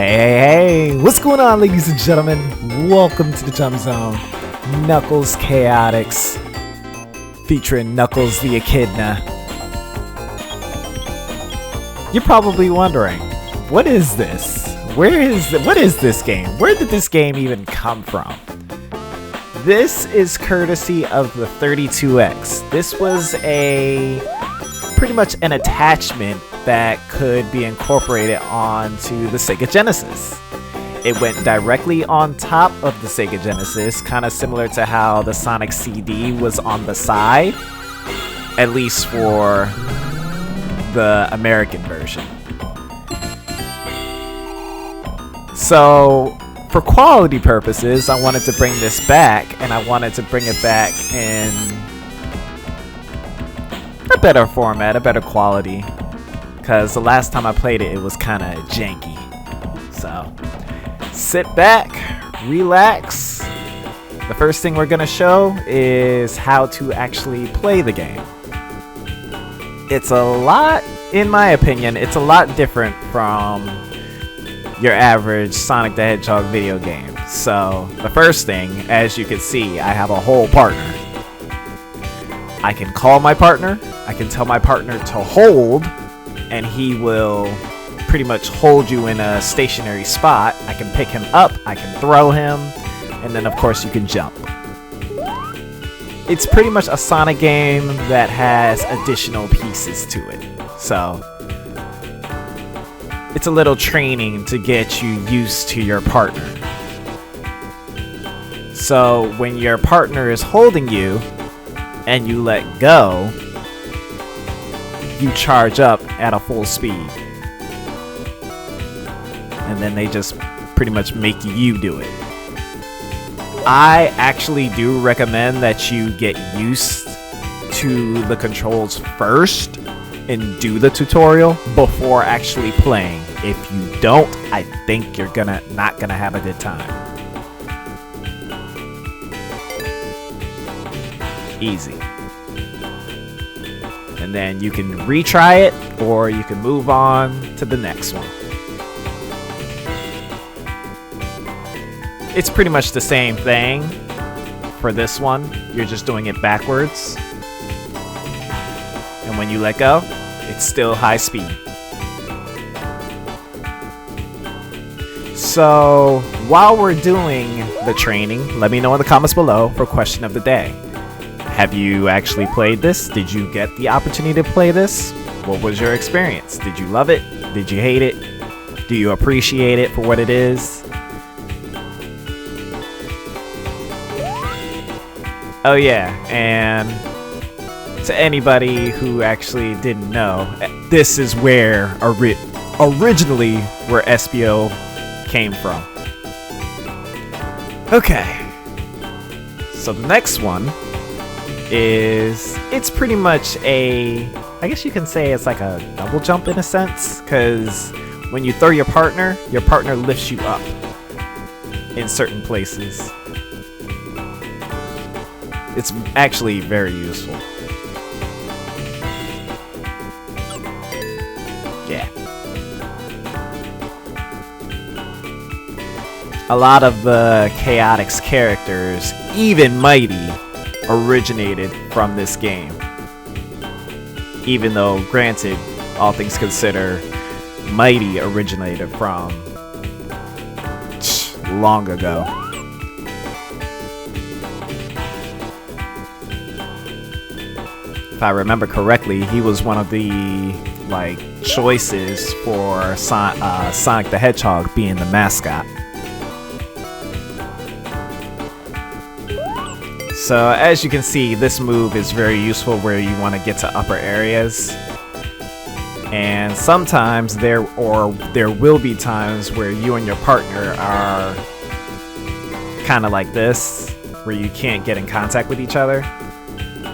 Hey, what's going on, ladies and gentlemen? Welcome to the Jump Zone. Knuckles Chaotix, featuring Knuckles the Echidna. You're probably wondering, what is this? What is this game? Where did this game even come from? This is courtesy of the 32X. This was pretty much an attachment that could be incorporated onto the Sega Genesis. It went directly on top of the Sega Genesis, kind of similar to how the Sonic CD was on the side, at least for the American version. So, for quality purposes, I wanted to bring this back, and I wanted to bring it back in a better format, a better quality, because the last time I played it, it was kind of janky. So, sit back, relax. The first thing we're going to show is how to actually play the game. It's a lot, in my opinion, it's a lot different from your average Sonic the Hedgehog video game. So, the first thing, as you can see, I have a whole partner. I can call my partner, I can tell my partner to hold, and he will pretty much hold you in a stationary spot. I can pick him up, I can throw him, and then of course you can jump. It's pretty much a Sonic game that has additional pieces to it. So, it's a little training to get you used to your partner. So, when your partner is holding you, and you let go, you charge up at a full speed. And then they just pretty much make you do it. I actually do recommend that you get used to the controls first and do the tutorial before actually playing. If you don't, I think you're not gonna have a good time. Easy. And then you can retry it, or you can move on to the next one. It's pretty much the same thing for this one. You're just doing it backwards. And when you let go, it's still high speed. So, while we're doing the training, let me know in the comments below for question of the day. Have you actually played this? Did you get the opportunity to play this? What was your experience? Did you love it? Did you hate it? Do you appreciate it for what it is? Oh yeah, and to anybody who actually didn't know, this is where originally where SBO came from. Okay, so the next one is, it's pretty much I guess you can say it's like a double jump in a sense, because when you throw your partner lifts you up in certain places. It's actually very useful. Yeah. A lot of the Chaotix characters, even Mighty, originated from this game. Even though, granted, all things considered, Mighty originated from long ago. If I remember correctly, he was one of the choices for Sonic the Hedgehog being the mascot. So as you can see, this move is very useful where you want to get to upper areas. And sometimes there will be times where you and your partner are kind of like this, where you can't get in contact with each other.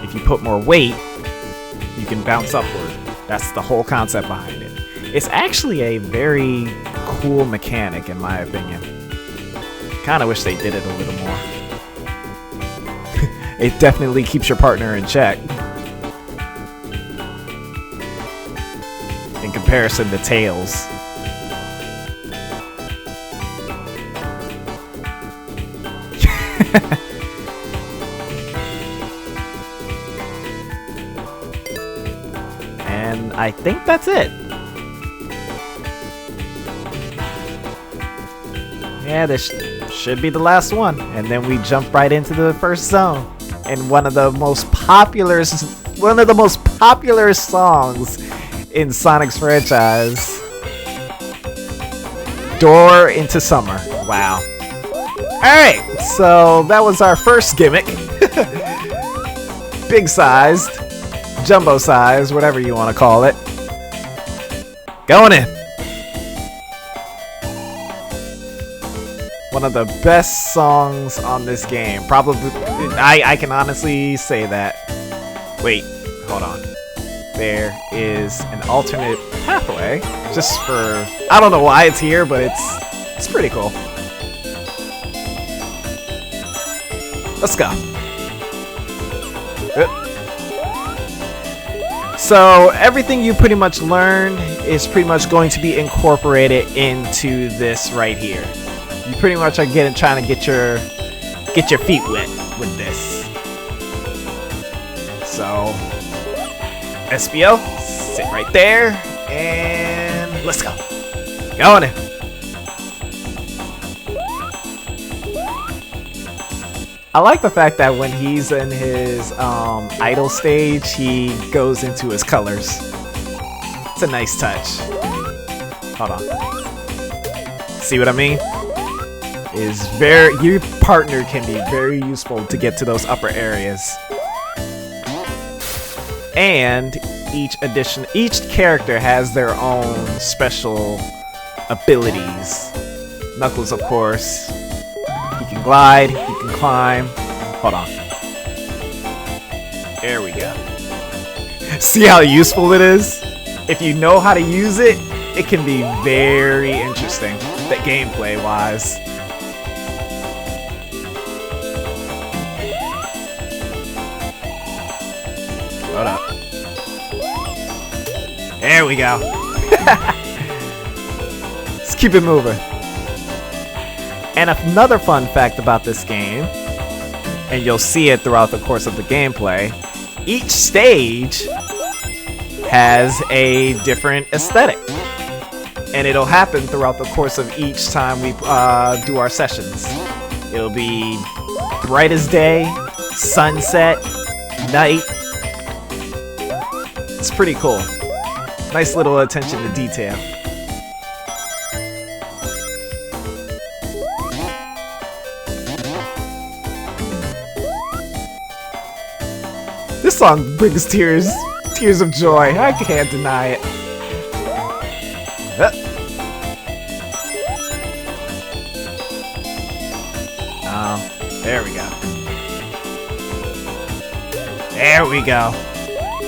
If you put more weight, you can bounce upward. That's the whole concept behind it. It's actually a very cool mechanic in my opinion. Kinda wish they did it a little more. It definitely keeps your partner in check. In comparison to Tails. And I think that's it. Yeah, this should be the last one. And then we jump right into the first zone. And one of the most popular songs in Sonic's franchise. Door into Summer. Wow. Alright, so that was our first gimmick. Big sized, jumbo size, whatever you want to call it. Going in. One of the best songs on this game. Probably, I can honestly say that. Wait, hold on. There is an alternate pathway. Just for, I don't know why it's here, but it's pretty cool. Let's go. So everything you pretty much learned is pretty much going to be incorporated into this right here. You pretty much are trying to get your feet wet with this. So SBO, sit right there, and let's go. Going in. I like the fact that when he's in his idle stage, he goes into his colors. It's a nice touch. Hold on. See what I mean? Your partner can be very useful to get to those upper areas. And each character has their own special abilities. Knuckles, of course. He can glide, he can climb. Hold on. There we go. See how useful it is? If you know how to use it, it can be very interesting, that gameplay wise. Hold up. There we go. Let's keep it moving. And another fun fact about this game, and you'll see it throughout the course of the gameplay, each stage has a different aesthetic. And it'll happen throughout the course of each time we do our sessions. It'll be bright as day, sunset, night. It's pretty cool. Nice little attention to detail. This song brings tears of joy. I can't deny it. There we go. There we go.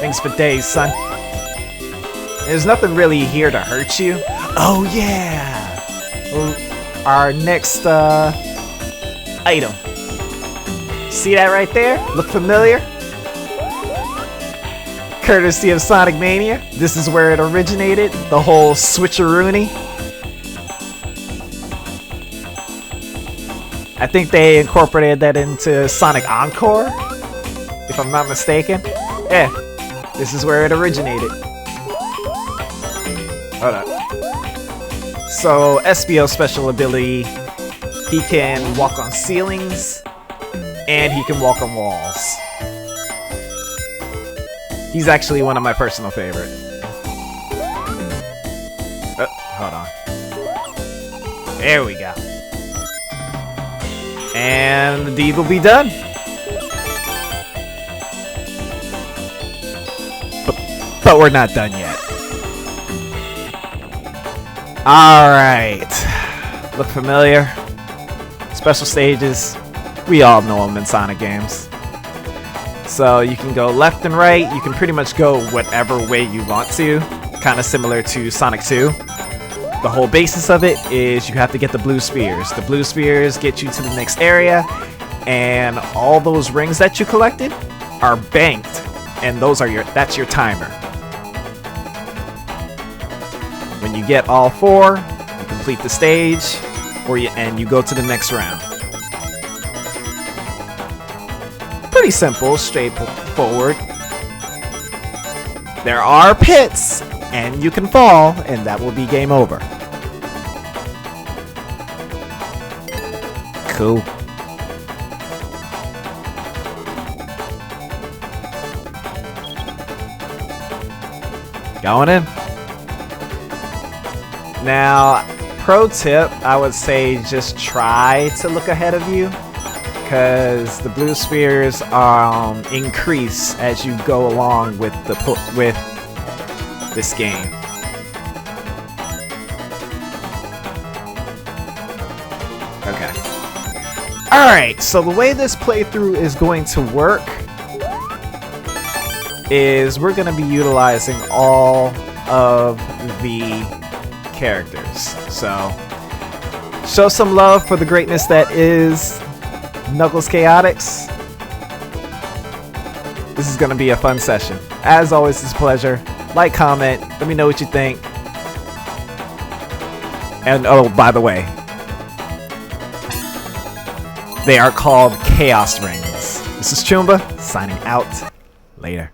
Thanks for days, son. There's nothing really here to hurt you. Oh yeah! Our next item. See that right there? Look familiar? Courtesy of Sonic Mania. This is where it originated. The whole switcheroony. I think they incorporated that into Sonic Encore, if I'm not mistaken. Yeah, this is where it originated. Hold up. So, SBO's special ability, he can walk on ceilings, and he can walk on walls. He's actually one of my personal favorite. Hold on. There we go. And the deed will be done. But we're not done yet. Alright. Look familiar? Special stages. We all know them in Sonic games. So you can go left and right. You can pretty much go whatever way you want to. Kind of similar to Sonic 2. The whole basis of it is you have to get the blue spheres. The blue spheres get you to the next area, and all those rings that you collected are banked, and that's your timer. When you get all 4, you complete the stage, and you go to the next round. pretty simple, straightforward. There are pits, and you can fall, and that will be game over. Cool. Going in. Now, pro tip, I would say just try to look ahead of you, because the blue spheres increase as you go along with this game. Okay. Alright, so the way this playthrough is going to work is we're going to be utilizing all of the characters. So, show some love for the greatness that is Knuckles Chaotix. This is going to be a fun session. As always, it's a pleasure. Like, comment, let me know what you think. And oh, by the way, they are called Chaos Rings. This is Choomba, signing out. Later.